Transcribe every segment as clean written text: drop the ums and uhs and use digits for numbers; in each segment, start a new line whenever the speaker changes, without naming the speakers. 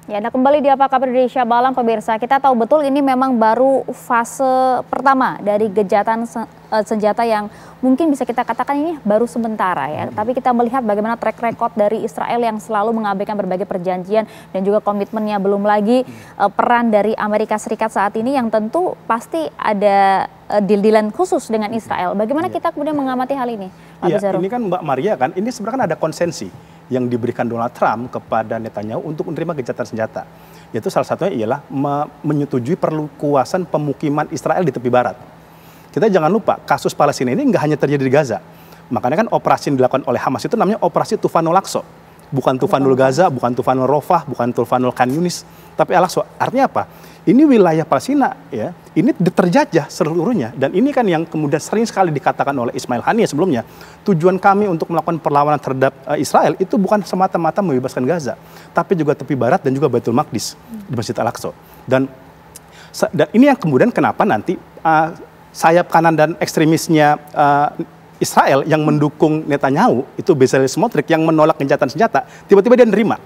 Ya, Anda kembali di Apa Kabar Indonesia Malam, pemirsa. Kita tahu betul ini memang baru fase pertama dari gencatan senjata yang mungkin bisa kita katakan ini baru sementara ya. Tapi kita melihat bagaimana track record dari Israel yang selalu mengabaikan berbagai perjanjian dan juga komitmennya. Belum lagi peran dari Amerika Serikat saat ini yang tentu pasti ada deal-dealan khusus dengan Israel. Bagaimana kita kemudian mengamati hal ini, Pak Bizarro?
Ini kan Mbak Maria kan, ini sebenarnya kan ada konsensi yang diberikan Donald Trump kepada Netanyahu untuk menerima gencatan senjata. Yaitu salah satunya ialah menyetujui perluasan pemukiman Israel di tepi barat. Kita jangan lupa, kasus Palestina ini nggak hanya terjadi di Gaza. Makanya kan operasi yang dilakukan oleh Hamas itu namanya operasi Tufanul Aqsa. Bukan Tufanul Gaza, bukan Tufanul Rafah, bukan Tufanul Khan Yunis, tapi Al-Aqsa. Artinya apa? Ini wilayah Palestina, ya, ini terjajah seluruhnya. Dan ini kan yang kemudian sering sekali dikatakan oleh Ismail Haniyeh sebelumnya. Tujuan kami untuk melakukan perlawanan terhadap Israel itu bukan semata-mata membebaskan Gaza, tapi juga tepi barat dan juga Baitul Maqdis di Masjid Al-Aqsa. Dan ini yang kemudian kenapa nanti sayap kanan dan ekstremisnya Israel yang mendukung Netanyahu, itu Bezalel Smotrich yang menolak gencatan senjata, tiba-tiba dia nerima.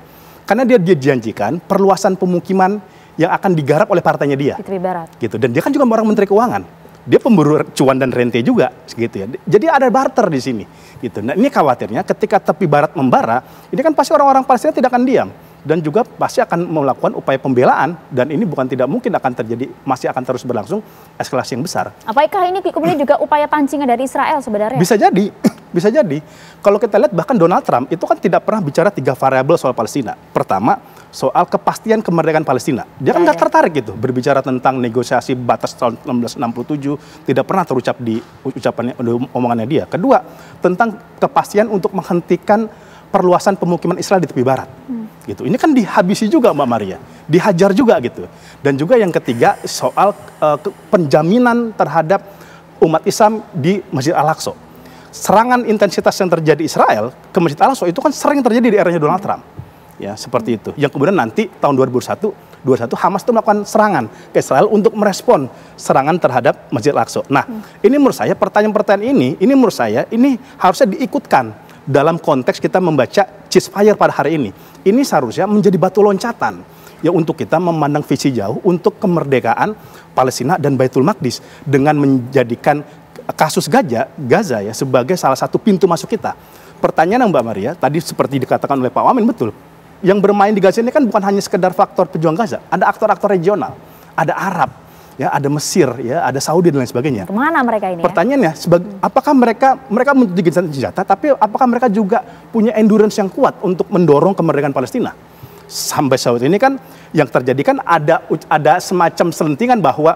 Karena dia dijanjikan perluasan pemukiman yang akan digarap oleh partainya dia.
Di tepi barat.
Gitu. Dan dia kan juga orang Menteri Keuangan. Dia pemburu cuan dan rente juga, gitu ya. Jadi ada barter di sini, gitu. Nah, ini khawatirnya ketika tepi barat membara, ini kan pasti orang-orang Palestina tidak akan diam dan juga pasti akan melakukan upaya pembelaan, dan ini bukan tidak mungkin akan terjadi, masih akan terus berlangsung eskalasi yang besar.
Apakah ini kemudian juga upaya pancingan dari Israel sebenarnya?
Bisa jadi, bisa jadi. Kalau kita lihat bahkan Donald Trump itu kan tidak pernah bicara 3 variabel soal Palestina. Pertama, soal kepastian kemerdekaan Palestina. Dia kan nggak tertarik gitu berbicara tentang negosiasi batas tahun 1967, tidak pernah terucap di omongannya dia. Kedua, tentang kepastian untuk menghentikan perluasan pemukiman Israel di tepi barat. Gitu. Ini kan dihabisi juga Mbak Maria, dihajar juga gitu. Dan juga yang ketiga soal penjaminan terhadap umat Islam di Masjid Al-Aqsa. Serangan intensitas yang terjadi Israel ke Masjid Al-Aqsa itu kan sering terjadi di eranya Donald Trump. Ya, seperti itu. Yang kemudian nanti tahun 2021 Hamas itu melakukan serangan ke Israel untuk merespon serangan terhadap Masjid Al-Aqsa. Nah, ini menurut saya pertanyaan-pertanyaan ini menurut saya ini harusnya diikutkan dalam konteks kita membaca ceasefire pada hari ini. Ini seharusnya menjadi batu loncatan ya untuk kita memandang visi jauh untuk kemerdekaan Palestina dan Baitul Maqdis dengan menjadikan kasus Gaza ya sebagai salah satu pintu masuk kita. Pertanyaan Mbak Maria tadi seperti dikatakan oleh Pak Wamen, betul. Yang bermain di Gaza ini kan bukan hanya sekedar faktor pejuang Gaza, ada aktor-aktor regional, ada Arab, ya, ada Mesir, ya, ada Saudi dan lain sebagainya.
Kemana mereka ini?
Pertanyaannya, apakah mereka menuju gencatan senjata, tapi apakah mereka juga punya endurance yang kuat untuk mendorong kemerdekaan Palestina? Sampai saat ini kan yang terjadi kan ada semacam selentingan bahwa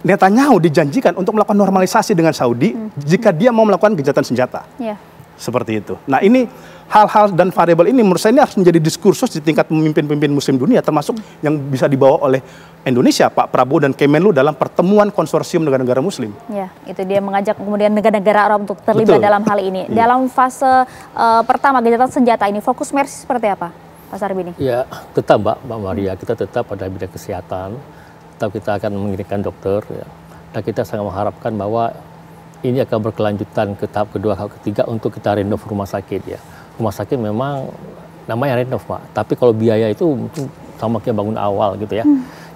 Netanyahu dijanjikan untuk melakukan normalisasi dengan Saudi jika dia mau melakukan gencatan senjata. Yeah. Seperti itu. Nah, ini hal-hal dan variabel ini menurut saya ini harus menjadi diskursus di tingkat pemimpin-pemimpin muslim dunia, termasuk yang bisa dibawa oleh Indonesia, Pak Prabowo dan Kemenlu dalam pertemuan konsorsium negara-negara muslim. Ya, itu dia mengajak kemudian negara-negara Arab untuk terlibat dalam hal ini. Dalam fase pertama gencatan senjata ini, fokus Mercy seperti apa, Pak Sarbini?
Ya, tetap Mbak Maria, kita tetap pada bidang kesehatan, tetap kita akan mengirimkan dokter, ya. Dan kita sangat mengharapkan bahwa ini akan berkelanjutan ke tahap kedua, tahap ketiga untuk kita renov rumah sakit ya. Rumah sakit memang namanya renov Pak, tapi kalau biaya itu mungkin sama kayak bangun awal gitu ya.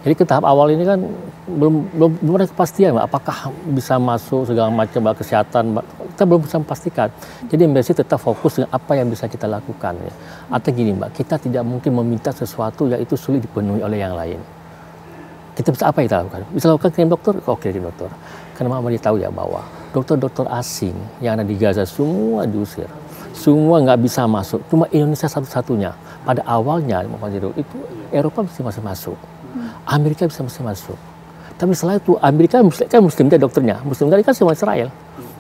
Jadi ke tahap awal ini kan belum ada kepastian Mbak, apakah bisa masuk segala macam kesehatan, kita belum bisa memastikan. Jadi Mercy tetap fokus dengan apa yang bisa kita lakukan ya. Atau gini Mbak, kita tidak mungkin meminta sesuatu yang itu sulit dipenuhi oleh yang lain. Kita bisa apa yang kita lakukan? Bisa lakukan kirim dokter? Oke, kirim dokter. Karena Mama tahu ya bahwa dokter-dokter asing yang ada di Gaza semua diusir. Semua nggak bisa masuk. Cuma Indonesia satu-satunya. Pada awalnya, itu Eropa bisa masuk. Amerika bisa masuk. Tapi setelah itu, Amerika kan Muslim, dia dokternya. Muslim dari kan semua Israel.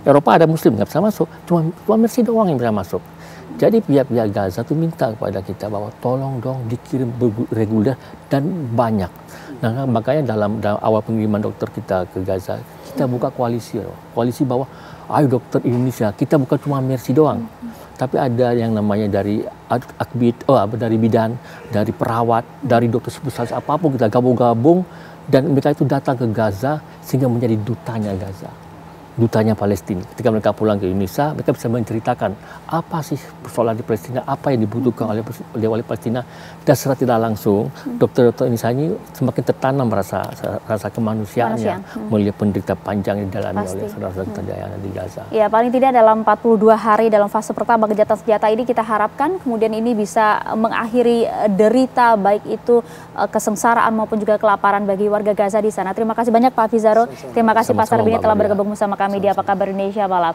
Eropa ada Muslim, nggak bisa masuk. Cuma Mercy doang yang bisa masuk. Jadi pihak-pihak Gaza itu minta kepada kita bahwa tolong dong dikirim reguler dan banyak. Nah, makanya dalam awal pengiriman dokter kita ke Gaza, kita buka koalisi bahwa ayo dokter Indonesia, kita bukan cuma Mercy doang, tapi ada yang namanya dari dari bidan, dari perawat, dari dokter spesialis apapun kita gabung-gabung dan mereka itu datang ke Gaza sehingga menjadi dutanya Gaza. dutanya Palestina. Ketika mereka pulang ke Indonesia, mereka bisa menceritakan apa sih persoalan di Palestina, apa yang dibutuhkan oleh Palestina. Dan secara tidak langsung, dokter-dokter Indonesia ini semakin tertanam rasa kemanusiaannya melihat penderita panjang yang dialami oleh saudara-saudara kita yang ada di Gaza.
Ya, paling tidak dalam 42 hari dalam fase pertama gencatan senjata ini kita harapkan kemudian ini bisa mengakhiri derita baik itu kesengsaraan maupun juga kelaparan bagi warga Gaza di sana. Terima kasih banyak Pak Hafizarul. Terima kasih Pak Sarbini telah bergabung bersama kami di Apa Kabar Indonesia Malam.